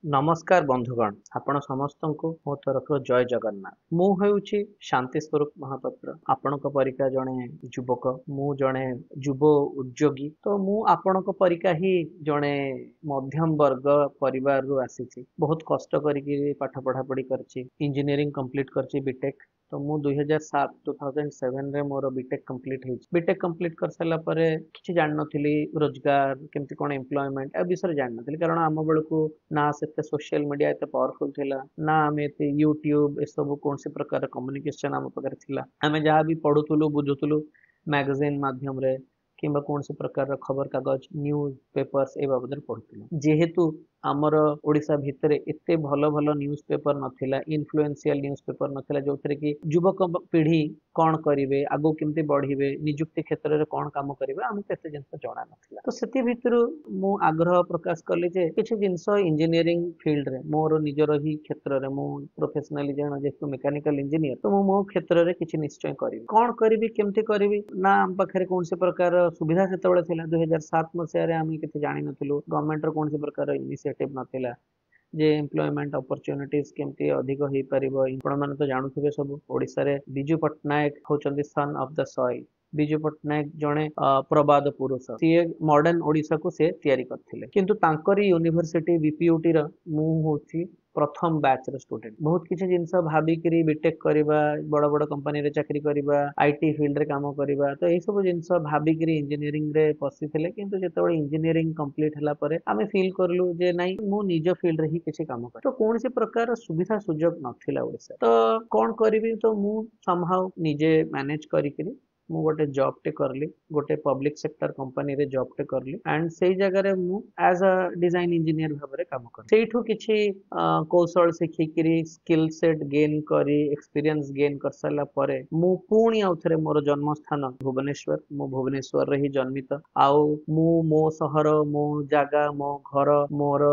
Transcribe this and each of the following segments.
नमस्कार बंधुगण आपण समस्त को मो तरफ जय जगन्नाथ मु हेउची शांति स्वरूप महापात्र आपणक परिका जणे युवक मु जणे युव उद्योगी तो मु आपणक परिका ही जणे मध्यम वर्ग परिवार रु आसीची बहुत कष्ट करिकि पाठ पढ़ा पढ़ी करची इंजीनियरिंग कंप्लीट करची बीटेक तो मु 2007 रे मोर बीटेक कंप्लीट हेची बीटेक कंप्लीट कर साला परे किछि जान नथिली रोजगार केमति कोन एम्प्लॉयमेंट ए विषय जान नथिली कारण आम बेलकू ना से सोशल मीडिया एत पावरफुल थिला ना आम एते यूट्यूब ए सब कौन से प्रकार कम्युनिकेशन आम पाखे थिला आम जहाँ भी पढ़ुलु बुझुलु मैगजीन माध्यम रे किंबा कौन से प्रकार खबर कागज न्यूज पेपर्स ए बाबद पढ़ुलु जेहेतु आमर ओडिशा भितर एते भल भल न्यूज पेपर नथिला इन्फ्लुएंशियल न्यूज पेपर नथिला जो कि युवक पीढ़ी कौन करेंगे आगो केमती बढ़े निजुक्ति क्षेत्र में कौन काम करेंगे आमको एत जिन जना ना तो से भितर मु आग्रह प्रकाश कली जे किसी जिनस इंजीनियरिंग फील्ड रे मोर निजर ही क्षेत्र में मु प्रोफेशनली जन जेहेतु मेकानिकल इंजीनियर तो मो क्षेत्र में किसी निश्चय करी कौन करी केमती करी ना आम पाखे कौन से प्रकार सुविधा से 2007 मसीह आम कि जानी नथिलु गवर्नमेंट कौन से प्रकार इनिशिएटिव नथिला जे एम्प्लॉयमेंट अपॉर्चुनिटीज केमती अधिक हो पारिबो आपण माने तो जानुथिबे सब ओडिसा रे बिजू पटनायक होचंदी son of the soil Biju Patnaik जणे प्रबाद पुरुष सी मॉडर्न ओडिसा को से तैयारी करथिले किंतु तांकरी यूनिवर्सिटी बीपीयूटी रा मु होची प्रथम बैच रे स्टूडेंट बहुत किसी जिनस भाविकी बीटेक करवा बड़ बड़ कंपनी रे चाकरी करवा आईटी फील्ड रे काम करवा तो यही सब जिनस भाविकी इंजीनियरिंग रे पसी थिले किंतु जेतेबेले इंजीनियरिंग कंप्लीट हला परे आमे फील करलु जे नाही मु निज फील्ड रे ही किसी काम कर तो कौन सी प्रकार सुविधा सुजोग नथिला ओडिसा तो कौन करबी तो मु समहाउ निजे मैनेज करिकरी मु गोटे जॉब टे करली गोटे पब्लिक सेक्टर कंपनी रे जॉब टे करली एंड सेई जगह रे मु एज अ डिजाइन इंजीनियर भाबरे काम कर सेइठु किछि कौशल सिखिकरी स्किल सेट गेन करी एक्सपीरियंस गेन कर साला परे मु पुणी आउथरे मोर जन्म स्थान भुवनेश्वर मु भुवनेश्वर रे ही जन्मित आउ मु मो शहर मो जागा मो घर मोर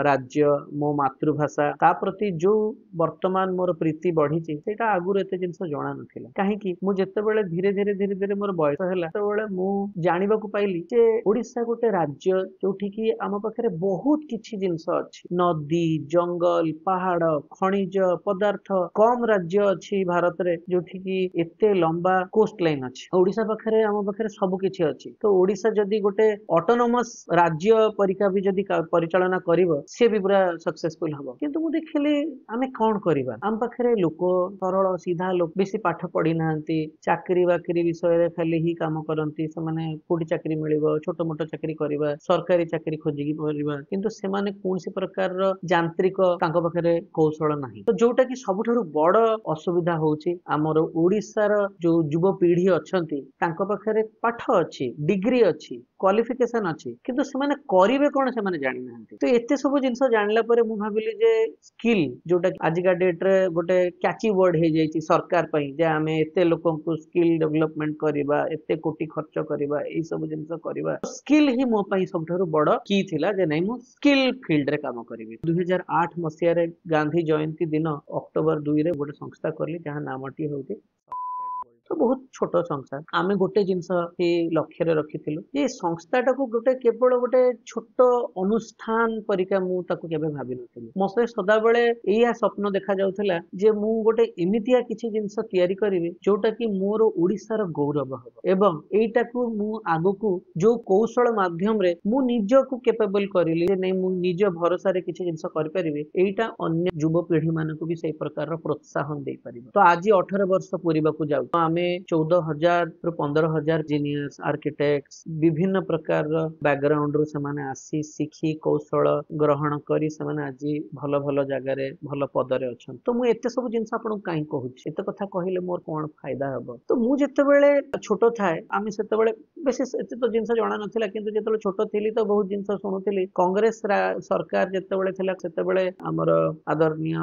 राज्य मो मातृभाषा ता प्रति जो वर्तमान मोर प्रीति बढ़ी सेटा आगुर एते जिंस जणा नथिला काहे कि मु जेतेबेले धीरे धीरे धीरे धीरे मोर बयस है मु जानिबा को पाइली जे ओडिशा गोटे राज्य जोठी की आम पाखे बहुत किछि जिनस अछि नदी जंगल पहाड़ खनिज पदार्थ कम राज्य अछि भारत रे जोठी की एते लंबा कोस्ट लाइन अछि ओडिशा पाखे आम पाखे सब किछि अछि तो ओडिशा जदी गोटे ऑटोनोमस राज्य परिका भी जदी परिचालना करिवो से भी पूरा सक्सेसफुल हबो किंतु मु देखिली आमे कोन करिबा आम पाखे लोक सरल सीधा लोक बेसी पाठ पढ़ी नांती चाकरी बाकरी विषय खाली ही काम करती से कोटी चाकरी मिल छोट मोट चाकरी करवा सरकारी चाकरी खोजिकी करवा किंतु से कौन सी प्रकार यांत्रिक पाखे कौशल नहीं तो जोटा कि सबुठारु बड़ असुविधा होची आमर ओडिशार जो युव पीढ़ी अच्छी पाखे पाठ अच्छी डिग्री अच्छी क्वालिफिकेशन अच्छी किंतु से करिवे कौन से जानी ना तो एते सब जिनस जानला परे मु भाबिली जे स्किल जोटा आजिका डेट रे गोटे कैची वर्ड हो जाइए सरकार पई जे आमे एते लोक को स्किल डेवलपमेंट करवा एते कोटी खर्च करवा ए सब जिनस करवा स्किल ही मो पई सबठारु बड़ की थिला जे नै मु स्किल फील्ड रे काम करिवि 2008 मसिया रे गांधी जयंती दिन अक्टोबर 2 रे गोटे संस्था करली जहां नामटी होउते तो बहुत छोट संस्था आमे गोटे जिनस लक्ष्य रे रखिथिलु जे संस्थाटा को गोटे केवल गोटे छोट अनुष्ठान परिका मु ताको केबे भाबी नथिलु मसे सदा बेले एया स्वप्न देखा जाउथला जे मु गोटे एमितिया किछि जिनस तयारी करिवि जोटा कि मोर ओडिसा रो गौरव हबो एवं एटा को मु आगो को जो कौशल माध्यम रे मु निज को कैपेबल करिली जे नै मु निज भरोसा रे किछि जिनस करि परिबि एटा अन्य युवा पीढ़ी मानको भी सही प्रकार रो प्रोत्साहन दे परिबो तो आज 18 वर्ष पूरीबा को जाउ आमे 14,000 रु 15,000 इंजीनियर्स आर्किटेक्ट्स विभिन्न प्रकार बैकग्राउंड रु से आसी शिखी कौशल ग्रहण करी से आज भल भल जगार भल पदरे अच्छा तो मुझे एत सब जिन आपको कहीं कहूँ एत कथा कहले मोर कौन फायदा हम तो मुझे छोट थाए आम से बेसी एत तो जिन जना नाला कि जो छोट थी तो बहुत जिन शुणुली कांग्रेस सरकार जिते आमर आदरणीय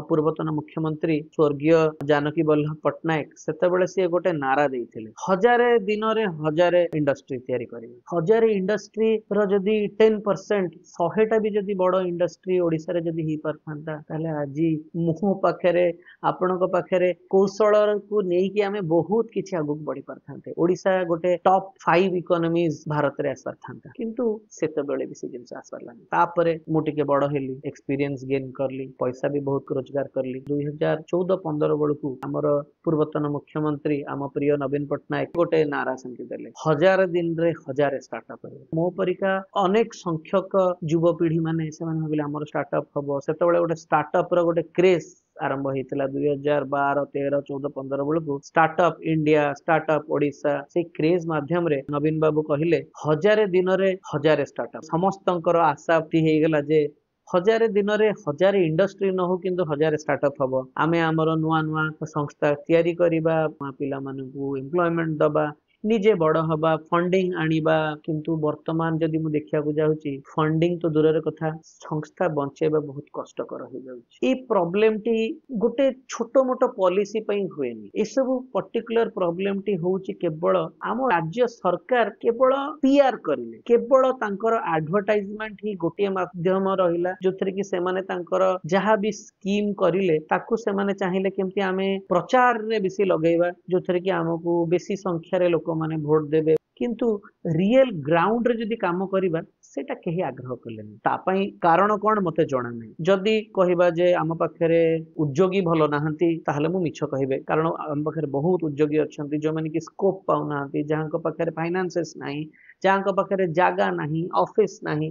पूर्वतन मुख्यमंत्री स्वर्गीय जानकी वल्लभ पट्टनायक से सी गोटे नारा देइथिले 1000 दिन रे 1000 इंडस्ट्री तैयारी करिवे 1000 इंडस्ट्री रो जदी 10% 100टा भी जदी बड़ इंडस्ट्री ओडिसा रे जदी ही परथांता ताले आजी मो पाखरे आपणक पाखरे कौशल को नहीं कि आमे बहुत किछि आगु बढ़ी परथांते ओडिसा गोटे टॉप 5 इकोनॉमीज भारत रे आसर थांता किंतु सेते बेले भी से जिंस आसर लानी तापरे मु टिके बड़ हेली एक्सपीरियंस गेन करली पैसा भी बहुत रोजगार करली 2014-15 बेलकू हमर पूर्वतन मुख्यमंत्री आम प्रिय नवीन पटनायक गोटे नारा सेमति देले 1000 दिन रे 1000 स्टार्टअप करिवे मो परिका अनेक संख्यक युवा पीढ़ी माने से माने भाबिले हमर स्टार्टअप हबो सेते बेले गोटे स्टार्टअप रो गोटे क्रेज आरंभ होता 2012, 13, 14, 15 बेलू स्टार्टअप इंडिया स्टार्टअप ओडिशा से क्रेज माध्यम रे नवीन बाबू कहले 1000 दिन रे 1000 स्टार्टअप समस्तंकर आशा हो गला जे 1000 दिन रे 1000 इंडस्ट्री न हो किंतु 1000 स्टार्टअप हबो आमे हमर नुआ नुआ संस्था तैयारी करिबा पिला मानकू एम्प्लॉयमेंट दबा निजे बड़ हवा फंडिंग आनिबा किंतु वर्तमान जदि मु देखिया को जाउची फंडिंग तो दूर कथा संस्था बंचेबा बहुत कष्टकर हो जाउची ए प्रॉब्लम टी गोटे छोटो मोटो पॉलिसी पई हुएनी ए सब पर्टिकुलर प्रॉब्लम टी होउची केवल आम राज्य सरकार केवल पीआर करिले केवल तांकर एडवर्टाइजमेंट ही गोटे माध्यम रहिला जोथरे कि से माने तांकर जहा भी स्कीम करिले ताकू से माने चाहिले केमती आमे प्रचार रे बेसी लगेबा जोथरे कि हमकू बेसी संख्या रे लोक माने भोट देबे किंतु रियल ग्राउंड रे जदि काम करिबा सेटा केही आग्रह कलेनी तापाई कारण कोन मते जणा नै जदि कहिबा जे आम पाखरे उद्योगी भलो नाहंती ताहले मु मिछ कहिबे कारण आम पाखरे बहुत उद्योगी अछंती जो माने कि स्कोप पाउ नाहंती जहां पाखरे फाइनेंसेस नाही जहां पाखरे जागा नाही ऑफिस नाही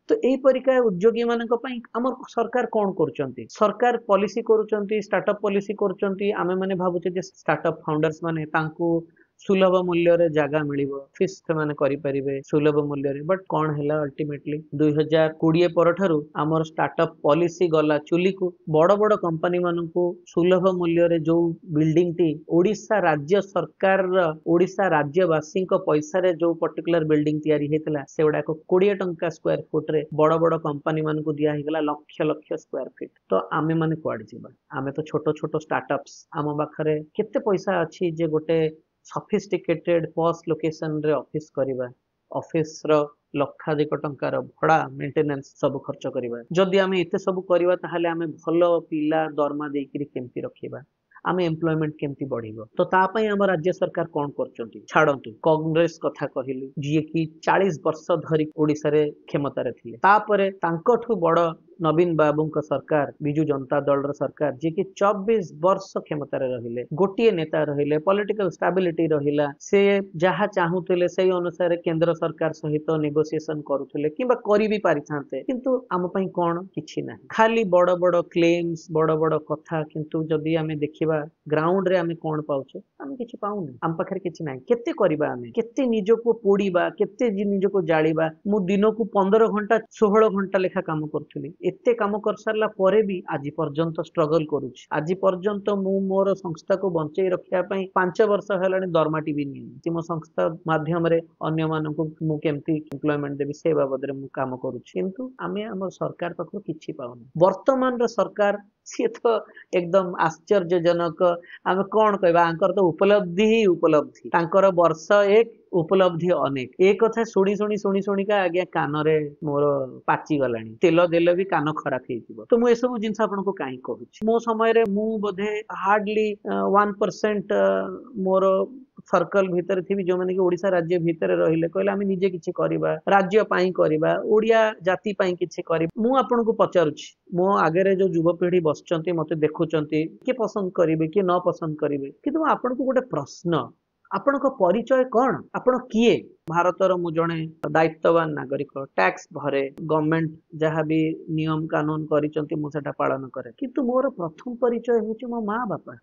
तो एही परिका उद्योगी मानक पई हमर सरकार कोन करचंती सरकार पॉलिसी करूचंती स्टार्टअप पॉलिसी करूचंती आमे माने भाबुचे जे स्टार्टअप फाउंडर्स माने तांको सुलभ मूल्य रे जागा मिलिबो फिस माने करि परिबे सुलभ मूल्य रे बट कोन हैला अल्टीमेटली 2020 परठारु हमर स्टार्टअप पॉलिसी गला चुली को बड़ बड़ कंपनी मानकू सुलभ मूल्य रे जो बिल्डिंग टी ओडिसा राज्य सरकार ओडिसा राज्यवासी को पैसा रे जो पर्टिकुलर बिल्डिंग तयारी हेतला सेउडा को 20 टंका स्क्वायर फुट रे बड़ बड़ कंपनी मानकू दिया हेगला लक्ष लक्ष स्क्वायर फीट तो आमे माने क्वाड जिबा आमे तो छोटो छोटो स्टार्टअप्स आम बाखरे केते पैसा अछि जे गोटे सफिस्टिकेटेड पॉस लोकेशन रे ऑफिस करिबा ऑफिस रो लक्षाधिक टंकार भड़ा मेंटेनेंस सब खर्च करिबा जदि आमे एते सब करिबा ताहाले आमे भलो पिला दरमा देकिरि केमति रखिबा आमे एम्प्लॉयमेंट केमति बढ़िबो तो ता पई हम राज्य सरकार कोन करचंती छाडंतु कांग्रेस कथा कहिली जे कि 40 वर्ष धरि ओडिसा रे क्षमता रे थिले तापरे तांकठु बड़ नवीन बाबूंक सरकार बिजू जनता दल र सरकार जे कि 24 वर्ष क्षमता रे रहिले गोटिए नेता रहिले पॉलिटिकल स्टेबिलिटी रहिला से जहा चाहुतिले सेही अनुसार केंद्र सरकार सहित नेगोशिएशन करूथिले किबा करि भी पारिथांते किंतु आम पई कोन किछि ना खाली बड़ बड़ क्लेम्स बड़ बड़ कथा किंतु जदि आमे देखिबा ग्राउंड रे आमे कोन पाउछे आमे किछि पाउनी आम पाखरे किछि नाही केते करिबा आमे केते निजको पोडीबा केते निजको जाळीबा मु दिनको 15 घंटा 16 घंटा लेखा काम करथुली एते काम कर सारला परे भी आज पर्यंत स्ट्रगल करूछि आज पर्यंत मु मोर संस्था को बंचै रखिया पई 5 वर्ष हेलानी दरमाटी भी नि मो संस्था माध्यम रे अन्य मानकु मु केमती एम्प्लॉयमेंट देबी से बाबद रे मु काम करूछि किंतु आमे हमर सरकार पखरो किछि पाउनी वर्तमान रो सरकार सी तो एकदम आश्चर्यजनक आमे कोन कहबा आंकर तो उपलब्धि ही उपलब्धि तांकर वर्ष एक उपलब्धि अनेक एक कथा शुणी का आज्ञा कान रे मोर पाची गलानी तेल देले भी कान खराब हे जिवो तो मु ए सब जिंस आपन को काई कहूची मो समय रे मु बोधे हार्डली 1% मोर सर्कल भीतर थी जो माने कि ओडिसा राज्य भीतर रहिले कहले आमे निजे किछि करिबा राज्य पाई करिबा ओडिया जाति पाई किछि करिबा मु आपन को पचारुछि मो आगे रे जो युवा पीढ़ी बसचंती मते देखुचंती के पसंद करिवे के न पसंद करिवे किंतु आपन को गोटे प्रश्न आपण को परिचय कौन आपण किए भारतर मु जणे दायित्ववान नागरिक टैक्स भरे गवर्नमेंट जहाँ भी नियम कानून करिचंती मु सेटा पालन करे किंतु मोर प्रथम परिचय होची मो माँ बापा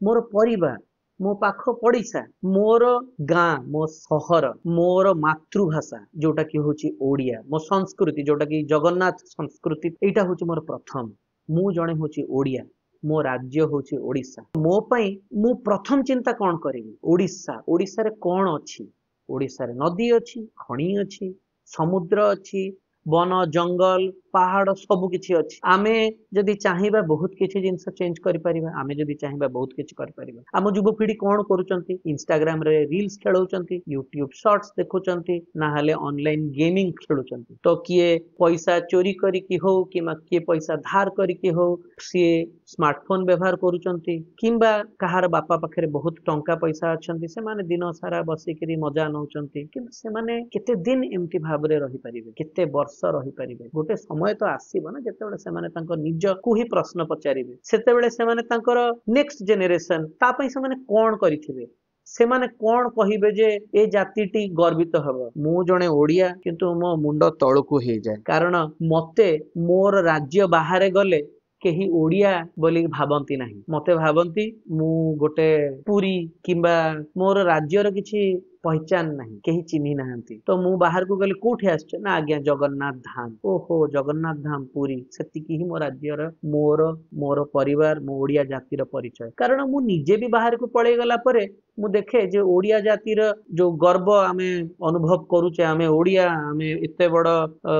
मोर परिवार मो पाख पड़िसा मोर गाँ मो सहर मोर मातृभाषा जोटा कि होची ओडिया मो संस्कृति जोटा कि जगन्नाथ संस्कृति एटा होची मोर प्रथम मु जणे होची ओडिया मो राज्य होची ओडिसा मो पई मु प्रथम चिंता कोन करिवि ओडिसा ओडिसा रे कोन अछि ओडिसा रे नदी अछि खणी अछि समुद्र अछि वन जंगल पहाड़ सब किछि अछि आमे जदि चाहिबा बहुत किछि जिंस चेंज करि परिबा आमे जदि चाहिबा बहुत किछि करि परिबा आम युवपीढ़ी कोन करूचंती इंस्टाग्राम रे रील्स खेलौचंती यूट्यूब शॉर्ट्स देखुचंती ना हले ऑनलाइन गेमिंग खेलुचंती तो किए पैसा चोरी करी कि हो कि किए पैसा धार करी कि हो सी स्मार्टफोन व्यवहार करूचंती किंबा कहार बापा पाखरे बहुत टंका पैसा अछंती से माने दिन सारा बसिकरी मजा नौचंती किंतु से माने केते दिन एम्ति भाबरे रही परिबे केते वर्ष रही परिबे गोटे समय तो आसीबो ना जेते बेले से माने तांको निज को ही प्रश्न पचारिबे सेते बेले से माने तांकर नेक्स्ट जनरेशन ता पई से माने कोन करिथिबे से माने कोन कहिबे जे ए जातिटी गर्वित हबो मु जणे ओडिया किंतु मो मुंड तळकु हे जाय कारण मते मोर राज्य बाहरे गले केही ओडिया बोली भाबंती नाही मते भाबंती मु गोटे पुरी किंबा मोर राज्यर किछि पहचान नहीं केही चिन्ही नाहंती तो मु बाहर को गले कोठी आछे ना आज्ञा जगन्नाथ धाम ओहो जगन्नाथ धाम पुरी सेतिकी ही मो राज्यर मोर मोर परिवार मो ओडिया जातिर परिचय कारण मु निजे भी बाहर को पळे गला परे मु देखे जे ओडिया जातिर जो गर्व आमे अनुभव करूचे आमे ओडिया आमे एते बड़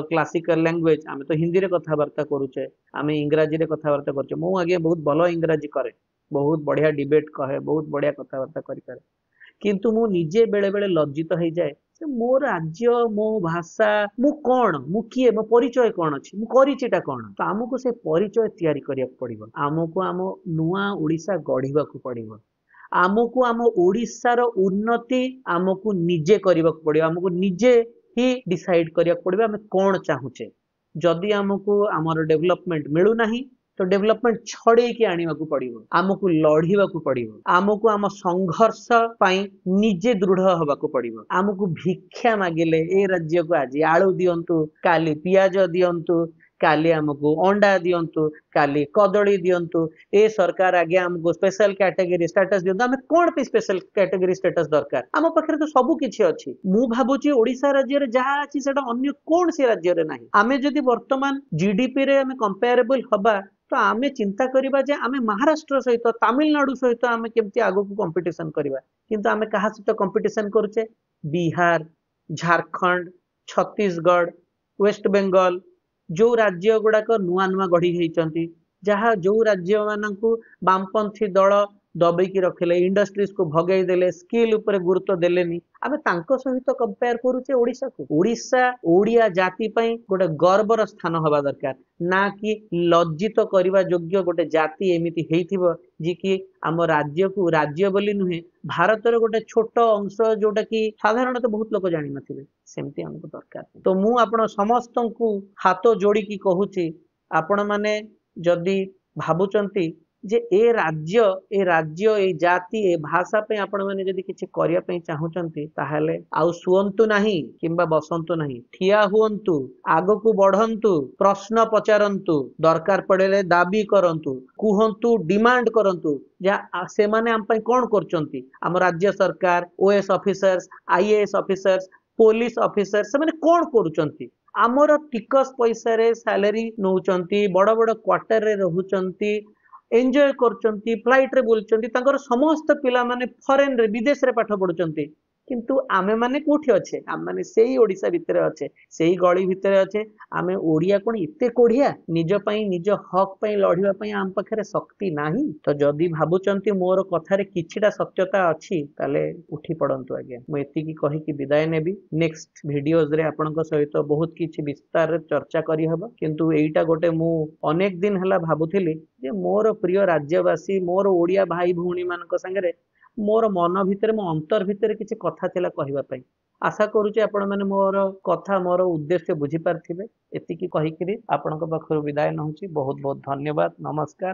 क्लासिकल लैंग्वेज आमे तो हिंदी रे कथा वार्ता करूचे आमे इंग्रजी रे कथा वार्ता करचे मु आगे बहुत भलो इंग्रजी करे बहुत बढ़िया डिबेट कहे बहुत बढ़िया कथा वार्ता करि करे किंतु मु निजे बेले बेले लज्जित हो जाए मो राज्य मो भाषा मु कौन मु किए मो परिचय कौन अछि मु करिचिटा कौन तो आमको से परिचय तैयारी करिया पड़िबो आमको आम नुआ ओडिसा गढ़िबा को पड़िबो आमको आम ओडिसार उन्नति आमको निजे करिबा को पड़िबो आमको निजे ही डिसाइड करिया पड़िबो आमे कौन चाहुचे जदि आमको आमर डेवलपमेंट मिलु नाही तो डेवलपमेंट छड़े की आनिबा को पड़िबो आमको लढ़िबा को पड़िबो आमको आम संघर्ष पाई निजे दृढ़ हबा को पड़िबो आमको भिक्षा मागिले ए राज्य को आज आलू दियंतु काली पियाज दियंतु काली आमको अंडा दियंतु काली कदली दियंतु ए सरकार आगे आमको स्पेशल कैटेगरी स्टेटस दियंतु आमे कोन पे स्पेशल कैटेगरी स्टेटस दरकार आम पाखरे तो सब किछि अछि मु भाबुची ओडिसा राज्य रे जहा अछि सेटा अन्य कोन से राज्य रे नाही आमे जदि वर्तमान जीडीपी रे आमे कंपेरेबल हबा तो आमे चिंता करिबा जे आमे महाराष्ट्र सहित तमिलनाडु सहित आमे केमति आगो को कंपटीशन करिबा किंतु आमे कहा सहित कंपटीशन करूचे बिहार झारखंड छत्तीसगढ़ वेस्ट बेंगल जो राज्य गुड़ाक नुआ नुआ गढ़ी होती जहाँ जो राज्य मानू वामपंथी दल दबेकी रखिले इंडस्ट्रीज को भगई देले स्किल उपरे गुरुत्व देलेनी आमे तांको सहित कंपेयर करूचे ओडिसा को ओडिसा ओडिया जाति पई गोटे गर्वर स्थान हवा दरकार ना कि लज्जित करबा योग्य गोटे जाति एमिति हेइथिबो जे कि आम राज्य को राज्य बोली नुहे भारतर गोटे छोट अंश जोटा कि साधारणतः बहुत लोक जानि नथिबे सेमति हमको दरकार तो मु आपण समस्त को हाथ जोड़ी की कहूची आपण माने जदि भाबुचंती जे ए राज्य ए जाति ए भाषा पे आपण माने जदि किछि करिया पे चाहूचंती ताहाले आउ सुअंतु नाही किंबा बसंतु नाही ठिया हुअंतु आगो को बढ़ंतु प्रश्न पचारंतु दरकार पड़ेले दाबी करंतु कुहंतु डिमांड करंतु जा से माने हम पई कोन करचंती हम राज्य सरकार OS officers IAS officers police officer से माने कोन करूचंती आमर टिकस पैसा रे सैलरी नौचंती बड़ बड़ क्वार्टर रे रहउचंती एंजॉय करचंती फ्लाइट रे बोलचंती तांकर समस्त पिला माने फॉरेन रे विदेश रे पाठ पढुचंती किंतु आमे माने कोठी अच्छे आम माने सेही ओडिसा भितर अच्छे सेही गली भितर अच्छे आमे ओडिया कोन इते कोढ़िया निज पई निज हक पई लढिबा पई आम पाखरे शक्ति नाही तो जदी भाबुचंती मोर कथारे किछिटा सत्यता अछि ताले उठी पड़ंतु आगे मु एति की कहि की विदाय नेबी नेक्स्ट वीडियोज रे आपनक सहित बहुत किछि विस्तार रे चर्चा करी हबो किंतु एईटा गोटे मु अनेक दिन हला भाबुथिली जे मोर प्रिय राज्यवासी मोर ओडिया भाई भौणी मानक संगे मोर मन भितर मो अंतर भितर किछि कथा थिला कहिबा पई आशा करूचे आपण माने मोर कथा मोर उद्देश्य बुझी पारथिबे एति की कहि करी आपनक पाखरु विदाय नहुची बहुत बहुत धन्यवाद नमस्कार।